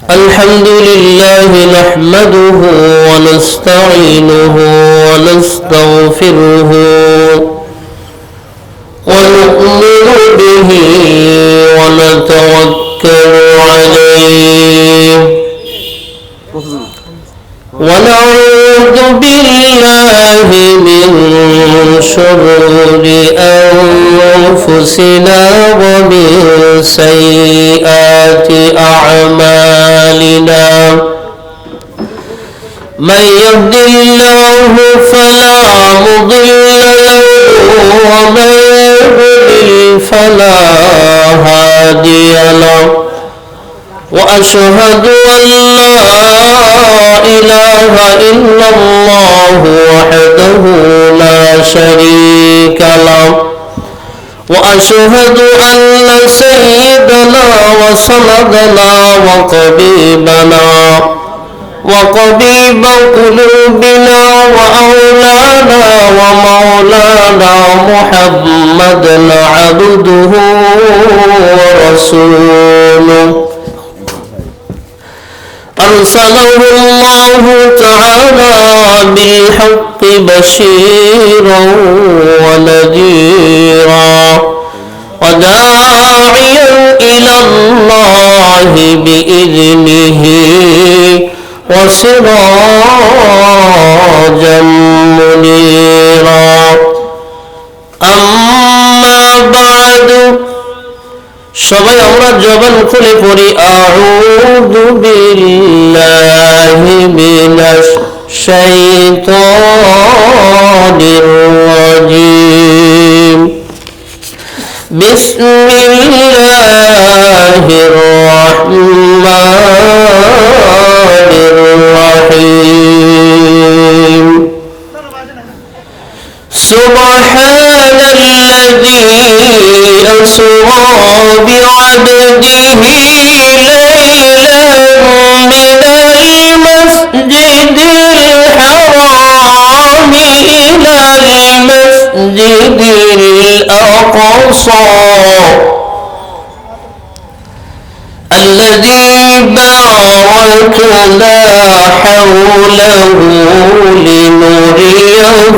الحمد لله نحمده ونستعينه ونستغفره ونؤمن به ونتوكل عليه ونعوذ بالله من شرور أنفسنا ومن سيئات أعمالنا من يهد الله فلا مضل له ومن يضلل فلا هادي له وأشهد أن لا إله إلا الله وحده لا شريك له وأشهد أن سيدنا وسندنا وقبيب قلوبنا وأولانا ومولانا محمدا عبده ورسوله أرسله الله تعالى بالحق بشيرا ونذيرا وداعيا إلى الله بإذنه وسراجا منيرا أما بعد সবাই আমরা জবান খুলে পড়ি আউযু বিল্লাহি মিনাশ শাইতানির রাজীম বিসমিল্লাহির রাহমানির রাহিম সুবহানাল্লাযী أسرى بعبده ليلا من المسجد الحرام إلى المسجد الأقصى الذي باركنا حوله لنريه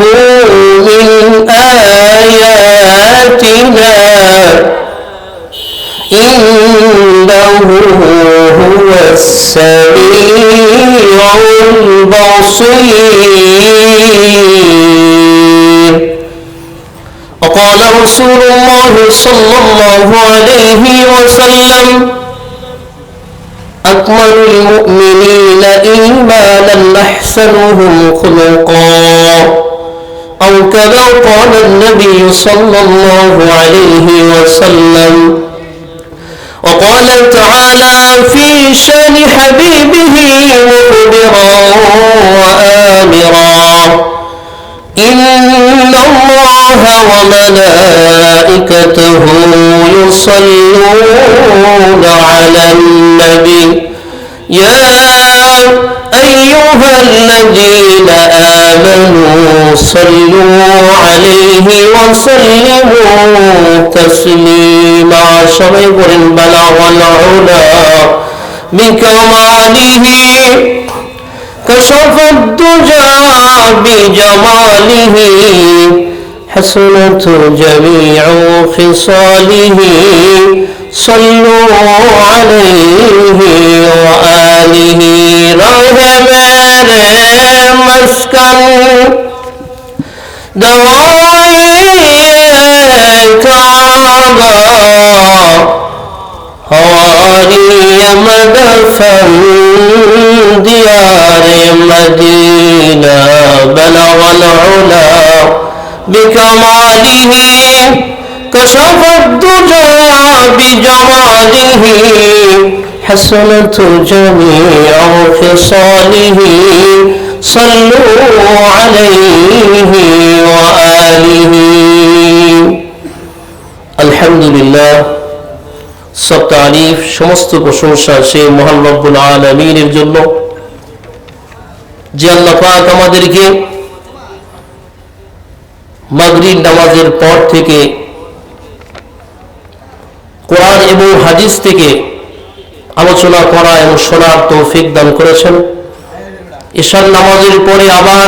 من آياتنا إنه هو السميع البصير وقال رسول الله صلى الله عليه وسلم أكمل المؤمنين إيمانا أحسنهم خلقا أو كما قال النبي صلى الله عليه وسلم وقال تعالى في شان حبيبه مخبرا وآمرا إن الله وملائكته يصلون على النبي يا أيها الذين آمنوا صلوا عليه وسلموا تسليما شريف بلغ العلا بكماله كشف الدجى بجماله حسنت جميع خصاله صلوا عليه وآله رحمة مسكن دوائی کعبہ حواری مدفن دیار مدینہ بلغ العلا بکماله كشف الدجى بجماله حسنت جميع خصاله صلوا عليه وآله الحمد لله सब तारीफ समस्त प्रशंसा সেই মহান রব্বুল আলামিনের জন্য যে আল্লাহ পাক আমাদেরকে মাগরিব নামাজের পর থেকে কোরআন এবং হাদিস থেকে আলোচনা করা এবং শোনার তৌফিক দান করেছেন। ঈশার নামাজের পরে আবার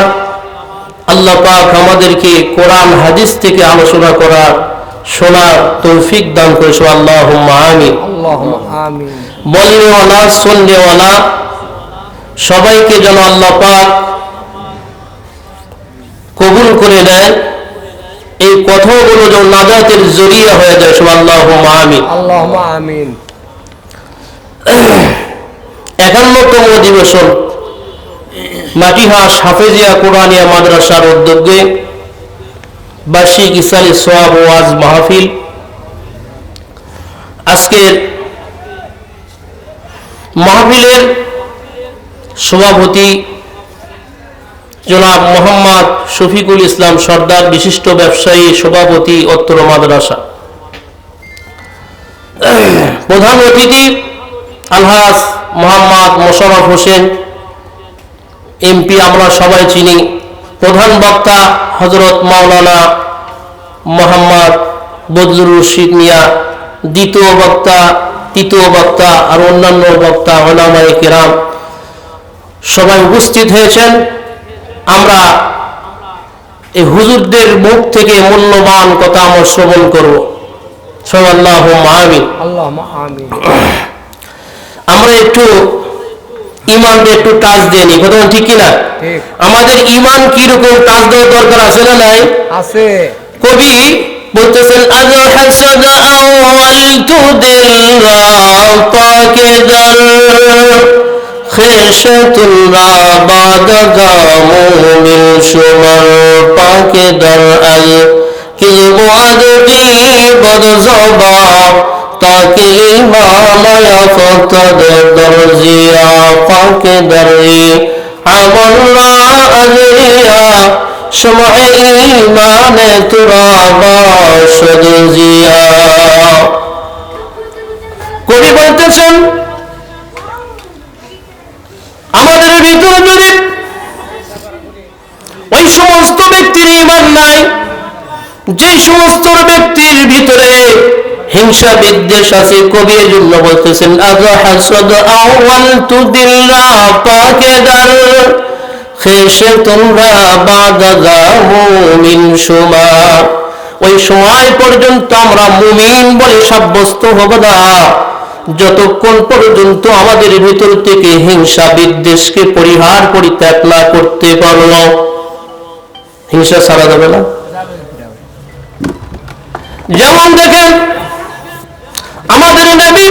আল্লাহ পাক আমাদেরকে কোরআন হাদিস থেকে আলোচনা করার শোনার তৌফিক দান করেছে। আল্লাহুম্মা আমিন। আল্লাহুম্মা আমিন। বলনেওয়ালা শুননেওয়ালা সবাইকে যেন আল্লাহ পাক কবুল করে নেন, এই কথাগুলো যেন নাজাতের জরিয়া হয়ে যায়। আল্লাহুম্মা আমিন। আল্লাহুম্মা আমিন। 51তম অধিবেশন মাটিহাস হাফেজিয়া কোরআনিয়া মাদ্রাসার উদ্যোগে বার্ষিক ইসালি সোয়াব ওয়াজ মাহফিল। আজকের মাহফিলের সভাপতি জনাব মোহাম্মদ শফিকুল ইসলাম সর্দার, বিশিষ্ট ব্যবসায়ী, সভাপতি অত্র মাদ্রাসা। প্রধান অতিথি আলহাজ মোহাম্মদ মোশাররফ হোসেন এমপি, আমরা সবাই চিনি। প্রধান বক্তা হযরত মাওলানা মোহাম্মদ বদলুর রশিদ মিয়া, দ্বিতীয় বক্তা, তৃতীয় বক্তা আর অন্যান্য বক্তা উলামায়ে কেরাম সবাই উপস্থিত হয়েছেন। আমরা এই হুজুরদের মুখ থেকে মূল্যবান কথা আমরা শ্রবণ করব। আল্লাহুম্মা আমিন। আল্লাহুম্মা আমিন। আমরা একটু ইমানটা একটু টাচ দিয়ে নিই, কথা ঠিক কিনা? ঠিক। আমাদের ইমান কিরকম টাচ দেওয়ার দরকার আছে না নাই? আছে। কবি বলতেছেন আজ হাসদ আওয়ালতু দিলরা পাকে দর খেশতুল্লাহ বাদগা মুমিন শুমার পাকে দর আল কিলবু আদকি বদজবা তাকে ইমামায়া ফতদ দরজিয়া পাকে দরি আমল্লা আজরিয়া শমঈ ঈমানে তুরাবা সদজিয়া। কবি বলতেছেন আমাদের ভিতরে যদি ওই সমস্ত ব্যক্তির ঈমান নাই, যে সমস্ত ব্যক্তির ভিতরে হিংসা বিদ্বেষ আছে, কবি এর জন্য বলতেছেন আজ হাসদ আওয়ালতু দিলরা পাকে দার খেশে তোমরা বাদগা মুমিন শুমা। ওই সময় পর্যন্ত আমরা মুমিন বলে সাব্যস্ত হব না যতক্ষণ পর্যন্ত আমাদের ভিতর থেকে হিংসা বিদ্বেষকে পরিহার পরিত্যাগ না করতে পারব। হিংসা ছাড়া যাবে না। যেমন দেখেন আমাদের নবী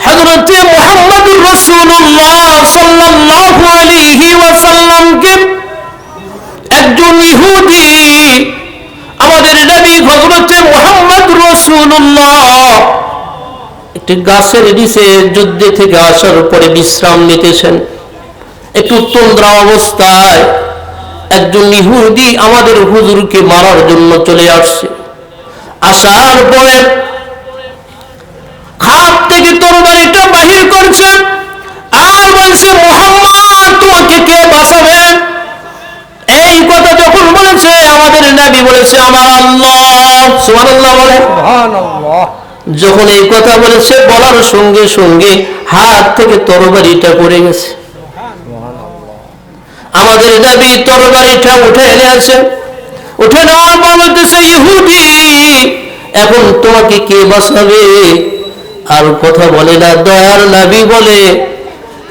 হযরত মুহাম্মদুর রাসূলুল্লাহ সাল্লাল্লাহু আলাইহি ওয়াসাল্লামকে একজন ইহুদি, আমাদের নবী হযরত মুহাম্মদুর রাসূলুল্লাহ একটি গাছের নিচে যুদ্ধ থেকে আসার পরে বিশ্রাম নিতেছেন। একটু তন্দ্রা অবস্থায় একজন ইহুদি আমাদের হুজুরকে মারার জন্য চলে আসছে। আসার পরে হাত থেকে তরবারিটা বাহির করছে আর বলছে মুহাম্মদ তোমাকে কে বাঁচাবে? এই কথা যখন বলেছে আমাদের নবী বলেছে আমার আল্লাহ। সুবহানাল্লাহ বলে। সুবহানাল্লাহ। যখন এই কথা বলেছে বলার সঙ্গে সঙ্গে হাত থেকে তরবারিটা পড়ে গেছে। আমাদের নবী তরবারিটা উঠে এনেছে। উঠে নেওয়ার পর বলতেছে ইহুদি এখন তোমাকে কে বাঁচাবে? আর কথা বলে না। দয়ার নবী বলে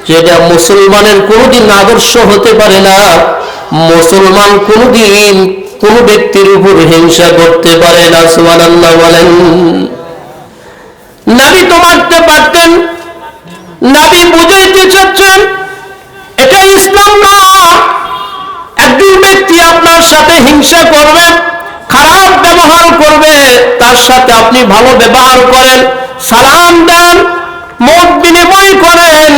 যেটা মুসলমানের কোনদিন আদর্শ হতে পারে না। মুসলমান কোনদিন কোন ব্যক্তির উপর হিংসা করতে পারে না। সুবহানাল্লাহ বলেন। নবী তো মারতে পারতেন, নবী বুঝাইতে চাচ্ছেন এটা ইসলাম না। একজন ব্যক্তি আপনার সাথে হিংসা করবে, খারাপ ব্যবহার করবে, তার সাথে আপনি ভালো ব্যবহার করেন, সালাম দেন, মত বিনিময় করেন।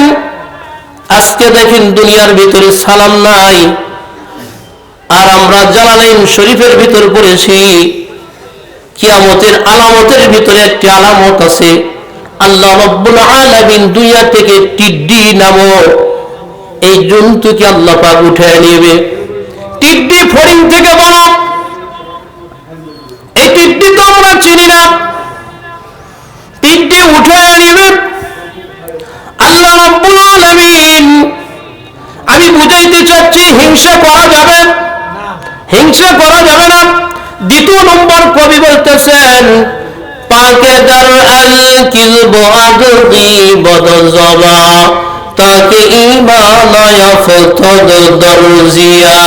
আজকে দেখেন দুনিয়ার ভিতরে সালাম নাই। আর আমরা জালালাইন শরীফের ভিতর পড়েছি কিয়ামতের আলামতের ভিতরে একটি আলামত আছে। আল্লাহ রাব্বুল আলামিন দুনিয়া থেকে টিড্ডি নামক এই জন্তুকে আল্লাহ পাক উঠায় নেবে। টিড্ডি ফড়িং থেকে বড়। এই টিড্ডি তো আমরা চিনি না। টিড্ডি উঠায় নেবে আলামিন, আমি বুঝাইতে চাচ্ছি হিংসা করা যাবে, হিংসা করা যাবে না। দ্বিতীয় নম্বর কবি বলতেছেন পাকে দার আল কিলব আদি বদজবা তাকে ঈমানায়া ফতদ দরজিয়া।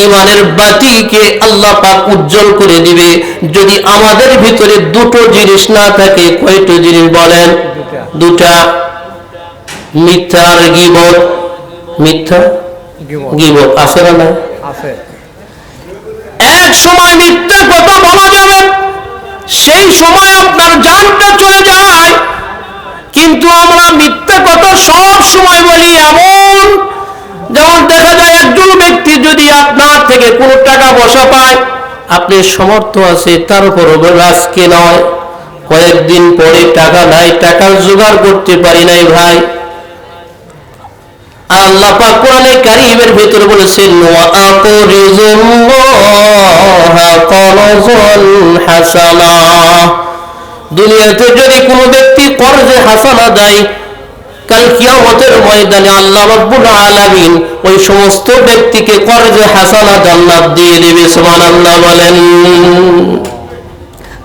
ইমানের বাতিকে আল্লাহ পাক উজ্জ্বল করে দিবে যদি আমাদের ভিতরে দুটো জিনিস না থাকে। কয়টা জিনিস বলেন? দুটা, মিথ্যা আর গীবত। মিথ্যা গীবত আছে না? না আছে। এক সময় মিথ্যা কথা বলা যাবে, সেই সময় আপনার জানটা চলে যায়। কিন্তু আমরা মিথ্যা কথা সব সময় বলি। এমন যেমন দেখা যায় একজন ব্যক্তি যদি আপনার থেকে কোনো টাকা পয়সা পায়, আপনি সমর্থ আছে, তারপর আজকে নয় কয়েকদিন পরে টাকা নাই, টাকার জোগাড় করতে পারি নাই ভাই। আল্লাহ পাক কোরআনে কারীমের ভিতরে বলেছেন ওয়া আকরিজুল্লাহা করজন হাসানা। দুনিয়াতে যদি কোনো ব্যক্তি কর্জে হাসানা দেয়, কাল কিয়ামতের ময়দানে আল্লাহ রাব্বুল আলামিন ওই সমস্ত ব্যক্তিকে কর্জে হাসানা জান্নাত দিয়ে দেবে। সুবহানাল্লাহ বলেন।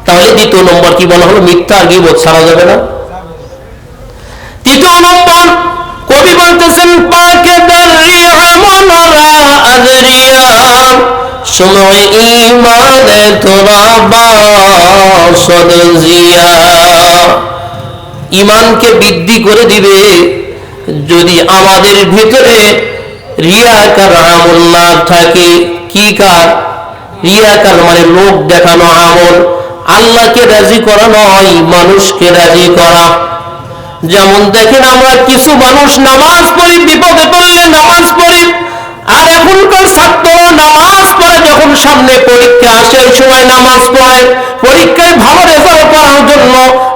তাহলে দ্বিতীয় নম্বর কি বলা হলো? মিথ্যা আর গীবত ছাড়া যাবে না। তৃতীয় নম্বর কবি বলতেছেন পাকে দারিয়া মনরা আজরিয়া সময় ঈমানে তোরা বাসদ জিয়া। ঈমানকে বৃদ্ধি করে দিবে যদি আমাদের ভিতরে রিয়াকার আমল না থাকে। কি কার? রিয়াকার মানে লোক দেখানো আমল। আল্লাহকে রাজি করা নয়, মানুষকে রাজি করা। যেমন দেখেন আমরা কিছু মানুষ নামাজ পড়ি, বিপদে পড়লে নামাজ পড়ি, আর এখনকার ছাত্ররা নামাজ পড়ে যখন সামনে পরীক্ষা আসে ওই সময় নামাজ পড়ে। পরীক্ষায় ভালো রেজাল্ট করার জন্য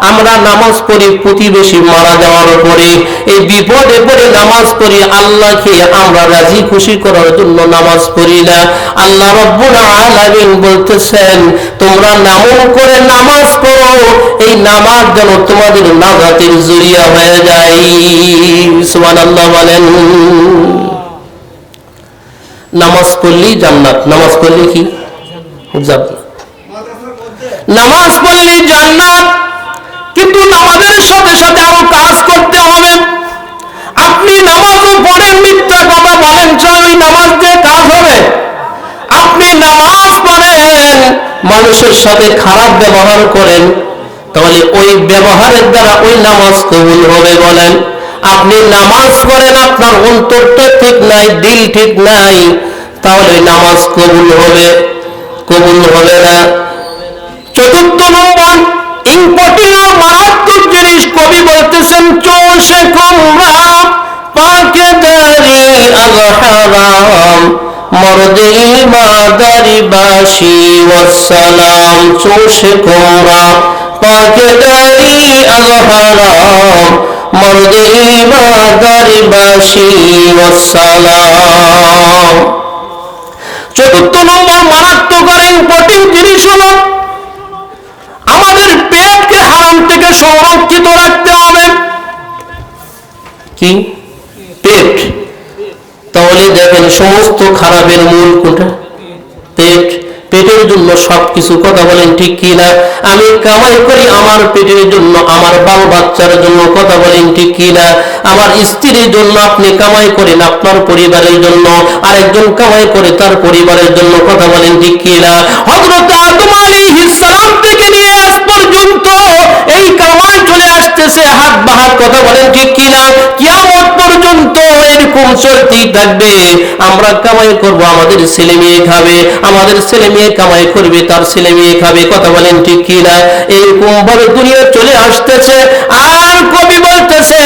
আমরা নামাজ পড়ি, প্রতিবেশী মারা যাওয়ার পরে এই বিপদে পড়ে নামাজ পড়ি। আল্লাহকে আমরা রাজি খুশি করার জন্য নামাজ পড়ি না। আল্লাহ রাব্বুল আলামিন বলতেছেন তোমরা নামন করে নামাজ পড়ো, এই নামাজ যেন তোমাদের নাজাতের জরিয়া হয়ে যায়। সুবহানাল্লাহ বলেন। নামাজ পড়লেই জান্নাত, নামাজ পড়লে কি জান্নাত, নামাজ পড়লেই জান্নাত। কিন্তু নামাজের সাথে সাথে আরো কাজ করতে হবে। আপনি নামাজও পড়েন, মিথ্যা কথা বলেন, চাই ওই নামাজ দিয়ে কাজ হবে? আপনি নামাজ পড়েন, মানুষের সাথে খারাপ ব্যবহার করেন, তাহলে ওই ব্যবহারের দ্বারা ওই নামাজ কবুল হবে বলেন? আপনি নামাজ পড়েন, আপনার অন্তরটা ঠিক নাই, দিল ঠিক নাই, তাহলে নামাজ কবুল হবে? কবুল হবে না। চতুর্থ নম্বর ইম্পর্টেন্ট মারাত্মক জিনিস কবি বলতেছেন চোষে কুমরা পাকে দারি আজহারাম মর্দে ইমাদারি বাসি ওয়াসসালাম। চোষে কুমরা পাকে দারি আজহারাম মর্দে ইমাদারি বাসি ওয়াসসালাম। চতুর্থ নম্বর মারাত্মক আর ইম্পর্টেন্ট জিনিস হলো আমাদের পেটকে হারাম থেকে সংরক্ষিত রাখতে হবে। কি? পেট। তাহলে দেখেন সমস্ত খারাপের মূল কোনটা? পেট। পেটের জন্য সবকিছু, কথা বলেন ঠিক কি না? আমি কামাই করি আমার পেটের জন্য, আমার বাল বাচ্চার জন্য, কথা বলেন ঠিক কি না? আমার স্ত্রীর জন্য আপনি কামাই করেন আপনার পরিবারের জন্য, আরেকজন কামাই করে তার পরিবারের জন্য, কথা বলেন ঠিক কি না? হযরত আদম আলাইহিস সালাম থেকে নিয়ে আজ পর্যন্ত এই কামাই চলে আসতেছে হাত বাহাত, কথা বলেন ঠিক কি না? কিয়ামত পর্যন্ত এরকম চলতেই থাকবে। আমরা কামাই করব, আমাদের ছেলে মেয়ে খাবে, আমাদের ছেলে মেয়ে কামাই করবে, তার ছেলে মেয়ে খাবে, কথা বলেন ঠিক কি না? এরকম ভাবে দুনিয়া চলে আসতেছে। আর কবি বলতেছে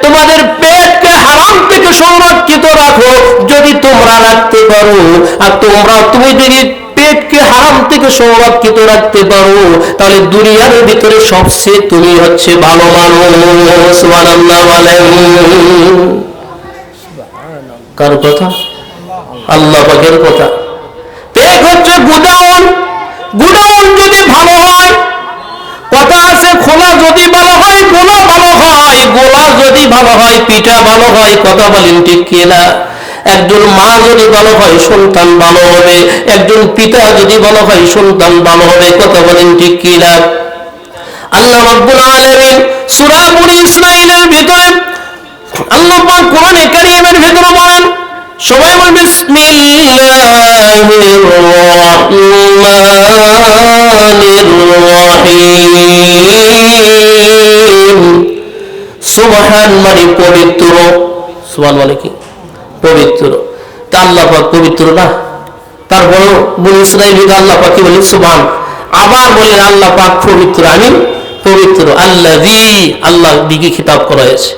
তোমাদের পেটকে হারাম থেকে সংরক্ষিত রাখো। যদি তোমরা রাখতে পারো, আর তুমি যদি পেটকে হারাম থেকে সংরক্ষিত রাখতে পারো, তাহলে দুনিয়ার ভিতরে সবচেয়ে তুমি হচ্ছে ভালো মানুষ। সুবহানাল্লাহ বলেন। কার কথা? আল্লাহ পাকের কথা। পেট হচ্ছে গুদাউন, গুদাউন যদি ভালো হয়, কথা আছে খোলা যদি ভালো হয় গোলা ভালো হয়, গোলা ভালো হয় পিতা ভালো হয়, কথা বলেন ঠিক কিনা? একজন মা যদি ভালো হয় সন্তান ভালো হবে, একজন পিতা যদি ভালো হয় সন্তান ভালো হবে, কথা বলেন ঠিক কিনা? আল্লাহ রাব্বুল আলামিন সূরা বনী ইসরাঈলের ভিতরে আল্লাহ পাক কোরআনে কারীমের ভিতরে বলেন, সবাই বলেন বিসমিল্লাহির রহমানির রহিম। সুবহান মানে পবিত্র, সুবহান মানে কি? পবিত্র। তা আল্লাহ পাক পবিত্র না? তারপরও বনী ইসরাঈল আল্লাহ পাক কি বলেন? সুবহান। আবার বলেন আল্লাহ পাক পবিত্র, আমি পবিত্র। আল্লাযী, আল্লাহ দিকে খিতাব করা হয়েছে।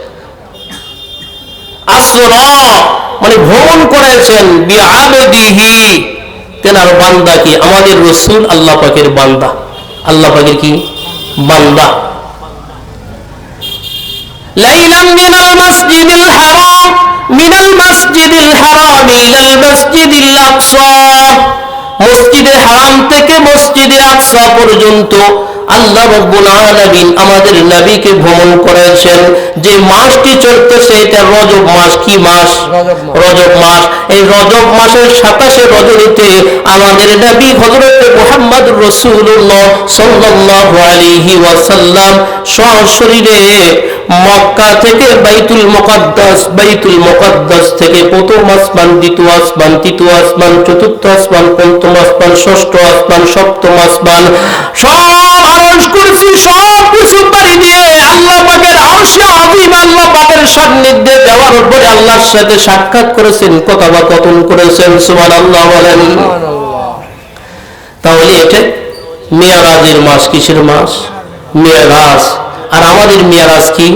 আসরা মানে ভ্রমণ করেছেন, বিআবদিহি তেনার বান্দা কি? আমাদের রাসূল আল্লাহ পাকের বান্দা, আল্লাহ পাকের কি? বান্দা। লাইলাম মিনাল মাসজিদিল হারাম ইলাল মাসজিদিল আকসা, মসজিদে হারাম থেকে মসজিদে আকসা পর্যন্ত আল্লাহ রাব্বুল আলামিন আমাদের নবীকে ভ্রমণ করেছেন। যে মাসটি চলতেছে এটা রজব মাস। কি মাস? রজব মাস। এই রজব মাসের 27 রজনীতে আমাদের নবী হযরত মুহাম্মদুর রাসূলুল্লাহ সাল্লাল্লাহু আলাইহি ওয়াসাল্লাম সশরীরে মক্কা থেকে বাইতুল মুকাদ্দাস থেকে প্রথম আসমান, দ্বিতীয় আসমান, তৃতীয় আসমান, চতুর্থ আসমান, পঞ্চম আসমান, ষষ্ঠ আসমান, সপ্তম আসমান, সব আরশ কুরসি সব কিছু পাড়ি দিয়ে আল্লাহ পাকের আরশে আযীম, আল্লাহ পাকের সান্নিধ্যে যাওয়ার পরে আল্লাহর সাথে সাক্ষাৎ করেছেন, কথোপকথন করেছেন। সুবহানাল্লাহ বলেন। তাহলে এটা মিরাজের মাস। কিসের মাস? মিরাজ। আর আমাদের মিরাজ কি?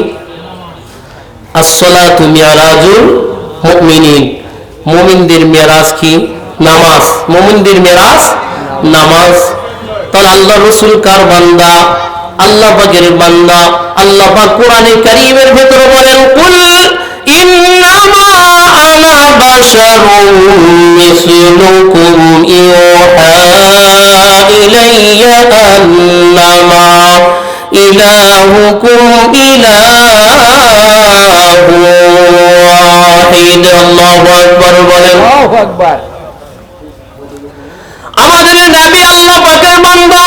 আসসালাতু মিরাজুল মুমিনিন। মুমিনদের মিরাজ কি? নামাজ। মুমিনদের মিরাজ নামাজ। তাহলে আল্লাহ রাসূল কার বান্দা? আল্লাহ পাকের বান্দা। আল্লাহ পাক কোরআনে কারীমের ভিতরে বলেন, কুল ইন্নামা আনা বাশারুম মিসলুকুম ইউহা ইলাইয়া আন্নামা ইলাহুকুম ইলাহু ওয়াহিদ। আল্লাহু আকবার বলেন। আল্লাহু আকবার। আমাদের নবী আল্লাহ পাকের বান্দা,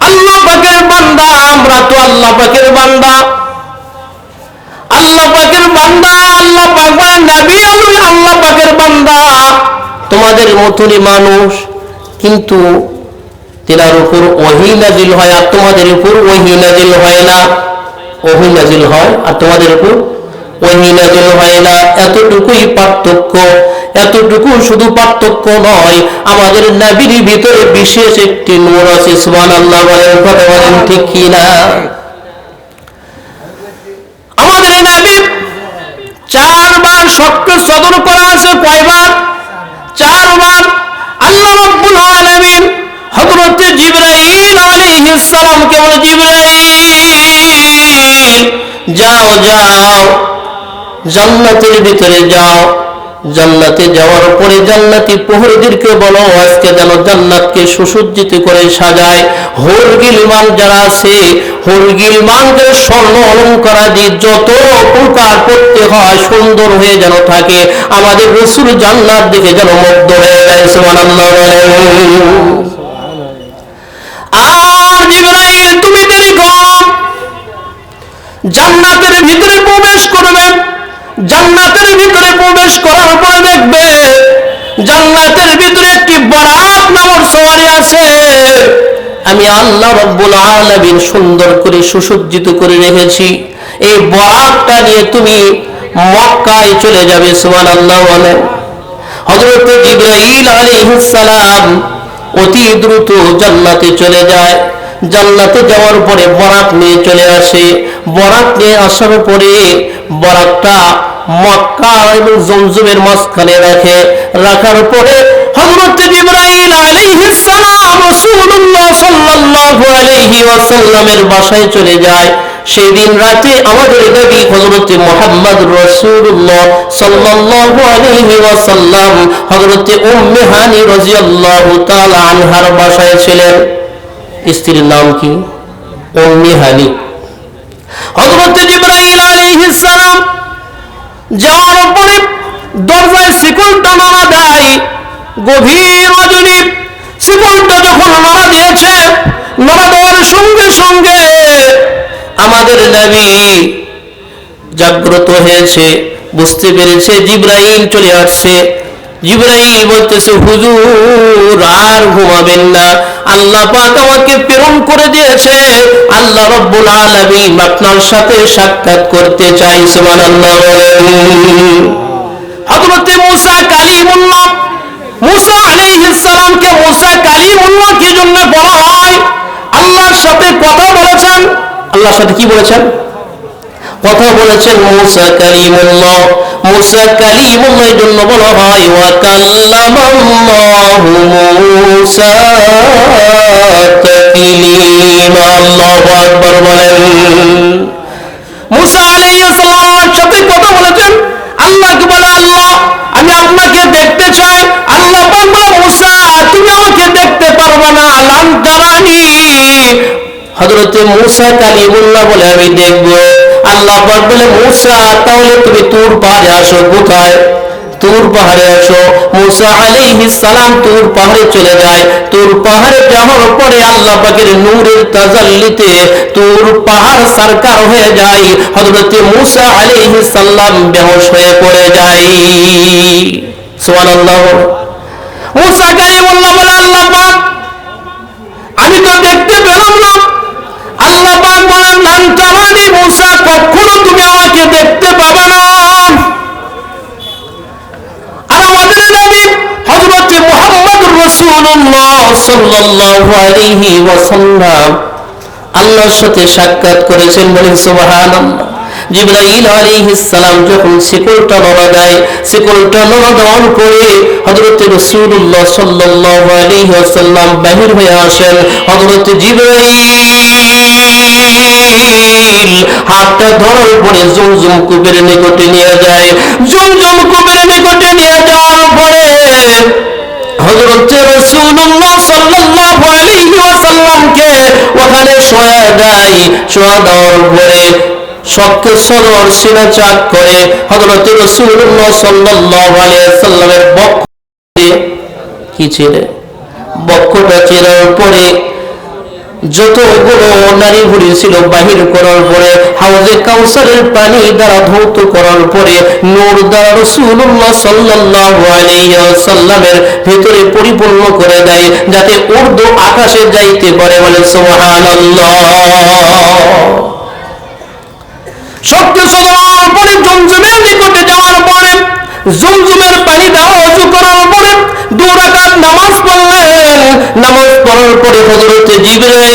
আল্লাহ পাকের বান্দা। আমরা তো আল্লাহ পাকের বান্দা, আল্লাহ পাকের বান্দা। আল্লাহ পাক বলেন নবী আমি আল্লাহ পাকের বান্দা, তোমাদের মতনই মানুষ, কিন্তু তেনার উপর ওহী নাজিল হয় আর তোমাদের উপর ওহী নাজিল হয় না। ওহী নাজিল হয় আর তোমাদের উপর ওহী নাজিল হয় না। এতটুকুই পার্থক্য। এতটুকু শুধু পার্থক্য নয়, আমাদের নবীর ভিতরে বিশেষ একটি নূর আছে। সুবহানাল্লাহ বলেন। কথা বলেন ঠিক কি না? আমাদের নবী 4 বার সত্য সদর করা আছে। কয়বার? 4 বার। আল্লাহ রাব্বুল আলামিন হযরত জিবরাইল আলাইহিস সালামকে বলে, জিবরাইল যাও যাও জান্নাতের ভিতরে যাও। জান্নাতে যাওয়ার পরে জান্নাতি প্রহরীদেরকে বলো আজকে যেন জান্নাতকে সুসজ্জিত করে সাজায়। হুর গিলমান যারা আছে, হুর গিলমানদের স্বর্ণ অলংকার দিয়ে যত প্রকার করতে হয় সুন্দর হয়ে যেন থাকে। আমাদের রাসূল জান্নাত দেখে যেন মুগ্ধ হয়ে যায়। সুবহানাল্লাহ বলেন। আর জিবরাইল তুমি দেরি করো, জান্নাতের ভিতরে প্রবেশ করবে। জান্নাতের ভিতরে প্রবেশ করার পরে দেখবে জান্নাতের ভিতরে একটি বরাক নামক সওয়ারি আছে। আমি আল্লাহ রাব্বুল আলামিন সুন্দর করে সুসজ্জিত করে রেখেছি। এই বরাকটা নিয়ে তুমি মক্কায় চলে যাবে। সুবহানাল্লাহ বলেন। হযরত জিবরাইল আলাইহিস সালাম অতি দ্রুত জান্নাতে চলে যায়। জান্নাতে যাওয়ার পরে বরাক নিয়ে চলে আসে। বরাক নিয়ে আসার পরে বরাকটা মক্কা এবং জমজমের মাঝখানে রাখার পরে হযরত জিবরাইল আলাইহিস সালাম রাসূলুল্লাহ সাল্লাল্লাহু আলাইহি ওয়াসাল্লামের বাসায় চলে যায়। সেই দিন রাতে আমাদের নবী হযরত মুহাম্মদ রাসূলুল্লাহ সাল্লাল্লাহু আলাইহি ওয়াসাল্লাম হযরত উম্মে হানি রাদিয়াল্লাহু তাআলা আনহার বাসায় ছিলেন। স্ত্রীর নাম কি? উম্মে হানি। হযরত জিবরাইল আলাইহিস যাওয়ার পরে দরজায় শিকলটা নাড়া দেয়। গভীর রজনী শিকলটা যখন নাড়া দিয়েছে, নাড়া দেওয়ার সঙ্গে সঙ্গে আমাদের নবী জাগ্রত হয়েছে, বুঝতে পেরেছে জিবরাইল চলে আসছে। জিবরাইল বলতেছে, হুজুর আর ঘুমাবেন না, আল্লাহ পাক আমাকে প্রেরণ করে দিয়েছে, আল্লাহ রাব্বুল আলামিন আপনার সাথে সাক্ষাৎ করতে চাই। সুবহানাল্লাহ। হযরত মুসা কালিমুল্লাহ, মুসা আলাইহিস সালামকে মুসা কালিমুল্লাহ কি জন্য বলা হয়? আল্লাহর সাথে কথা বলেছেন। আল্লাহর সাথে কি বলেছেন? কথা বলেছেন। মুসা কালিমুল্লাহ, মুসা কালিমুল্লাহ এর জন্য বলা হয় ওয়া কাল্লামাল্লাহু মুসা তাকলিমা। আল্লাহু আকবার বলেন। মুসা আলাইহিস সালামের সাথে কথা বলেছেন। আল্লাহকে বলে, আল্লাহ আমি আপনাকে দেখতে চাই। আল্লাহ পাক বলে, মুসা তুমি আমাকে দেখতে পারবে না, লান তারানি। হযরত মুসা কালিমুল্লাহ বলে, আমি দেখব। আল্লাহ পাক বলে, মুসা তাহলে তুমি তুর পাহাড়ে আসো। কোথায়? তুর পাহাড়ে আসো। মুসা আলাইহিস সালাম তুর পাহাড়ে চলে যায়। তুর পাহাড়ে যাওয়ার পরে আল্লাহ পাকের নূরের তাজাল্লিতে তুর পাহাড় সরকার হয়ে যায়। হযরত মুসা আলাইহিস সালাম বেহুশ হয়ে পড়ে যায়। সুবহানাল্লাহ। মুসা কালিমুল্লাহ বলে, আল্লাহ পাক আমি তো দেখতে পেলাম না। আল্লাহ পাক বলেন, লান তারানি মুসা, কখনো তুমি আমাকে দেখতে পাবে না। আর আমাদের নবী হযরত মুহাম্মদুর রাসূলুল্লাহ সাল্লাল্লাহু আলাইহি ওয়াসাল্লাম আল্লাহর সাথে সাক্ষাৎ করেছেন। বলেন সুবহানাল্লাহ। জিবরাইল আলাইহিস সালাম যখন শিকলটা নাড়া দেয়, শিকলটা নাড়া দেওয়ার পরে হযরত রাসূলুল্লাহ সাল্লাল্লাহু আলাইহি ওয়াসাল্লাম বাহির হয়ে আসেন। হযরত জিবরাইল হাতটা ধরার পরে জমজম কূপের নিকটে নিয়ে যায়। জমজম কূপের নিকটে নিয়ে যাওয়ার পরে হযরত রাসূলুল্লাহ সাল্লাল্লাহু আলাইহি ওয়াসাল্লামকে ওখানে শোয়া দেয়। শোয়া দেওয়ার পরে শক্ত সরোয়ার সিনা চাক করে হযরত রাসূলুল্লাহ সাল্লাল্লাহু আলাইহি ওয়াসাল্লামের বক্ষে কি ছিঁড়ে, বক্ষটা চেরার পরে যতগুলো নারী ভুঁড়ি ছিল বাহির করার পরে হাউজে কাউসারের পানি দ্বারা ধৌত করার পরে নূর দ্বারা রাসূলুল্লাহ সাল্লাল্লাহু আলাইহি ওয়াসাল্লামের ভিতরে পরিপূর্ণ করে দেয়, যাতে উর্দু আকাশে যাইতে পারে। বলে সুবহানাল্লাহ। শক্ত সদর পরে জমজমের নিকটে যাওয়ার পরে জমজমের পানি দেওয়া ওযু করার পরে 2 রাকাত নামাজ পড়লেন। নামাজ পড়ার পরে হযরত জিবরাইল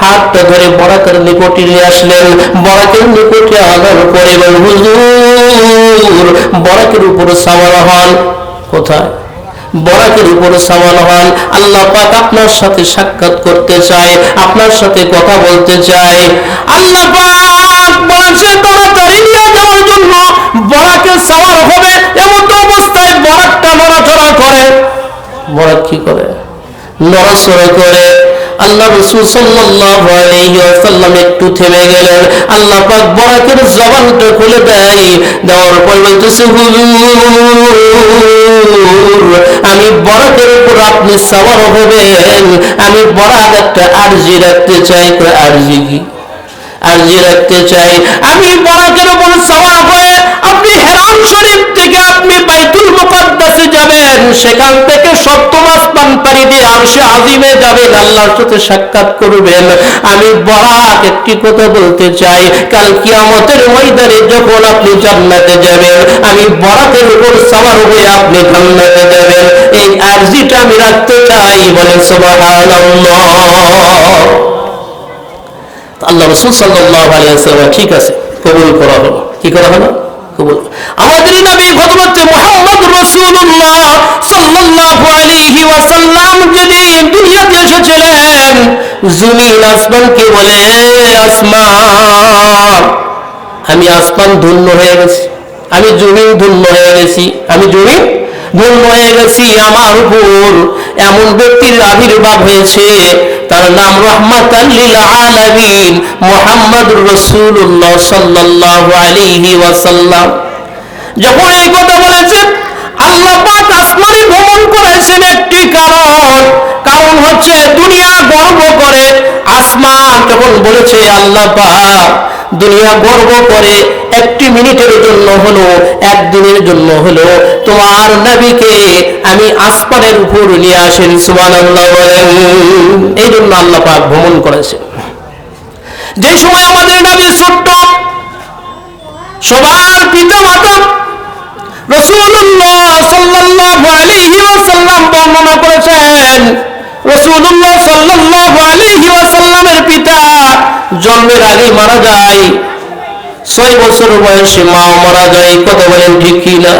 হাতটা ধরে বরাকের নিকটে নিয়ে আসলেন। বরাকের নিকটে আনার পরে বলেন, হুজুর বরাকের উপর সাওয়ার হন। কোথায়? বরাকের উপর সাওয়ার হন। আল্লাহ পাক আপনার সাথে সাক্ষাৎ করতে চায়, আপনার সাথে কথা বলতে চায়। আল্লাহ পাক বলেছে তাড়াতাড়ি নিয়ে যাওয়ার জন্য। বরাকে সাওয়ার হবে, এমন অবস্থায় বরাকটা নড়াচড়া করে। বরাক কি করে? নড়াচড়া করে। আল্লাহ রাসূল সাল্লাল্লাহু আলাইহি ওয়াসাল্লাম একটু থেমে গেলেন। আল্লাহ পাক বরাকের জবানটা খুলে দেয়। দেওয়ার পর বলতেছে, হুজুর আমি বরাকের উপর আপনি সাওয়ার হবেন, আমি বরাক একটা আরজি রাখতে চাই। আরজি কি? আরজি রাখতে চাই। আমি বরাকের উপর সাওয়ার হয়ে আপনি হেরাম শরীফ থেকে আপনি বাইতুল মুকাদ্দাসে যাবেন, সেখান থেকে 70 আসমান পাড়ি দিয়ে আরশে আজিমে যাবেন, আল্লাহর সাথে সাক্ষাৎ করবেন। আমি বরাক একটি কথা বলতে চাই, কাল কিয়ামতের ময়দানে যখন আপনি জান্নাতে যাবেন, আমি বরাকের উপর সাওয়ার হয়ে আপনি জান্নাতে যাবেন, এই আরজিটা আমি রাখতে চাই। বলেন সুবহানাল্লাহ। আল্লাহ রাসূল সাল্লাল্লাহু আলাইহি ওয়াসাল্লাম ঠিক আছে কবুল করা হলো। কি করা হলো? কবুল। আমাদের নবী হযরত মুহাম্মদ রাসূলুল্লাহ সাল্লাল্লাহু আলাইহি ওয়াসাল্লাম যেদিন দুনিয়াতে এসেছিলেন, জমিন আসমানকে বলে, আসমান আমি আসমান ধন্য হয়ে গেছি, আমি জমিন ধন্য হয়ে গেছি, আমি জমিন ধন্য হয়ে গেছি। আমার উপর এমন ব্যক্তির আবির্ভাব হয়েছে তার নাম রাহমাতাল লিল আলামিন মুহাম্মদুর রাসূলুল্লাহ সাল্লাল্লাহু আলাইহি ওয়াসাল্লাম। যখন এই কথা বলেছেন, আল্লাহ পাক আসমানে ভ্রমণ করেছেন একটি কারণ হচ্ছে দুনিয়া গর্ব করে। আসমান যখন বলেছে আল্লাহ পাক দুনিয়া গর্ব করে, একটি মিনিটের জন্য হলো, একদিনের জন্য হলো তোমার নবীকে আমি আসমানের উপর নিয়ে আসেন, সুবহানাল্লাহ বলেন। এই জন্য আল্লাহ পাক ভ্রমণ করেছে। যে সময় আমাদের নবী ছোট্ট, সবার পিতা মাতা রাসূলুল্লাহ সাল্লাল্লাহু আলাইহি ওয়াসাল্লাম বর্ণনা করেছেন, রাসূলুল্লাহ সাল্লাল্লাহু আলাইহি ওয়াসাল্লামের পিতা জন্মের আগে মারা যায়। 6 বছর বয়সে মা মারা যায়। কথা বলেন ঠিক কি না?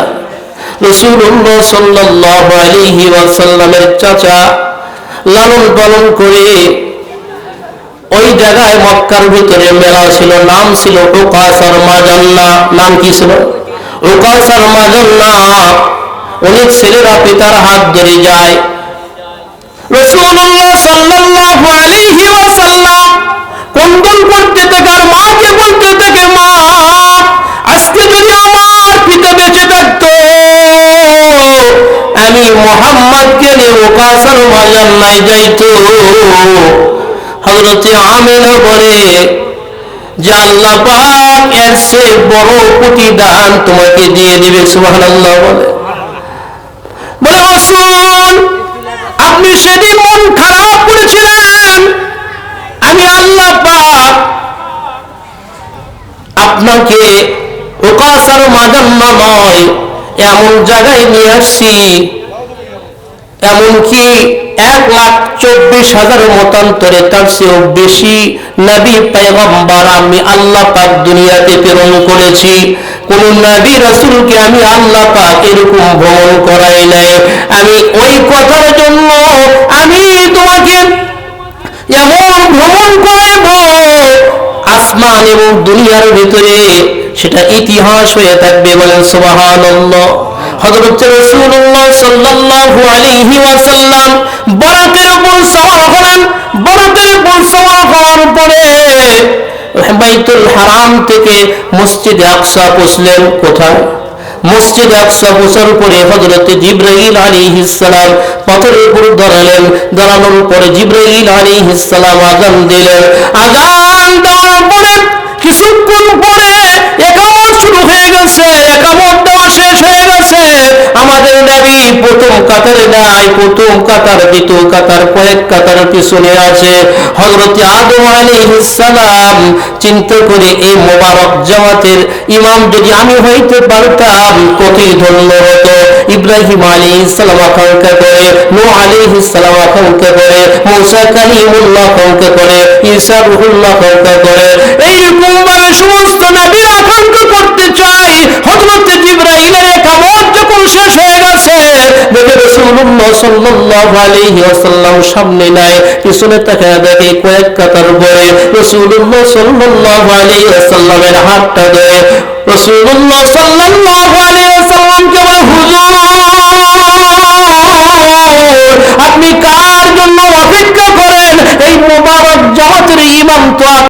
রাসূলুল্লাহ সাল্লাল্লাহু আলাইহি ওয়াসাল্লামের চাচা লালন পালন করে ওই জায়গায় মক্কার ভিতরে মেলা ছিল, নাম ছিল উকাসার মাজান্না। নাম কি ছিল? উকাসার মাজান্না। অনেক ছেলেরা পিতার হাত ধরে যায়। রাসূলুল্লাহ সাল্লাল্লাহু আলাইহি ওয়াসাল্লাম কন্দন করতে থাকে আর মাকে বলতে থাকে, মা আজকে যদি আমার পিতা বেঁচে থাকতো আমি মুহাম্মদকে নিয়ে উকাসার মাজান্নায় যাইতো। হযরত আমিনা বলে যে আল্লাহ পাক এর চেয়ে বড় প্রতিদান তোমাকে দিয়ে দিবে, সুবহানাল্লাহ বলে। বলে রাসূল আপনি সেদিন মন খারাপ করেছিলেন, আমি আল্লাহ পাক আপনাকে উকাসার মাজান্না নয় এমন জায়গায় নিয়ে আসছি, এমনকি 1,24,000 মতান্তরে তার চেয়েও বেশি নবী পয়গম্বর আমি আল্লাহ পাক দুনিয়াতে প্রেরণ করেছি। কোন নবী রাসূলকে আমি আল্লাহ পাক এরকম ভ্রমণ করাই নাই। আমি ওই কথার জন্য আমি তোমাকে এমন ভ্রমণ করাইব আসমান এবং দুনিয়ার ভিতরে, সেটা ইতিহাস হয়ে থাকবে। বলেন সুবহানাল্লাহ। হযরত রাসূলুল্লাহ সাল্লাল্লাহু আলাইহি ওয়াসাল্লাম বরাতের উপর সওয়ার হলেন। বরাতের উপর সওয়ার হওয়ার পরে বাইতুল হারাম থেকে মসজিদে আকসা পৌঁছলেন। কোথায়? মসজিদে আকসা পৌঁছার পরে হযরত জিবরাইল আলাইহিস সালাম পাথরের উপর দাঁড়ালেন। দাঁড়ানোর পরে জিবরাইল আলাইহিস সালাম আযান দিলেন। আযান দেওয়ার পরে কিছুক্ষণ পরে একামত শুরু হয়ে গেছে। একামত দেওয়া শেষ হয়ে গেছে। আমাদের নবী প্রথম কাতারে নাই, প্রথম কাতার, দ্বিতীয় কাতার, কয়েক কাতার পিছনে আছে। হযরত আদম আলাইহিস সালাম চিন্তা করে এই মোবারক জামাতের ইমাম যদি আমি হইতে পারতাম কতই ধন্য হতো। ইব্রাহিম আলাইহিস সালাম আকাঙ্ক্ষা করে, নূহ আলাইহিস সালাম আকাঙ্ক্ষা করে, মুসা কালিমুল্লাহ আকাঙ্ক্ষা করে, ঈসা রূহুল্লাহ আকাঙ্ক্ষা করে। এইরকম ভাবে সমস্ত নবী আকাঙ্ক্ষা করতে চাই। হযরত জিবরাইলের একামত যখন শেষ হয়ে গেছে, দেখে রাসূলুল্লাহ সাল্লাল্লাহু আলাইহি ওয়াসাল্লাম সামনে নাই, পিছনে তাকায় দেখে কয়েক কাতার পরে রাসূলুল্লাহ সাল্লাল্লাহু আলাইহি ওয়াসাল্লামের হাতটা ধরে রাসূলুল্লাহ সাল্লাল্লাহু আলাইহি ওয়াসাল্লামকে বলে, হুজুর আপনি কার জন্য অপেক্ষা করেন? এই মোবারক জামাতের ইমাম তো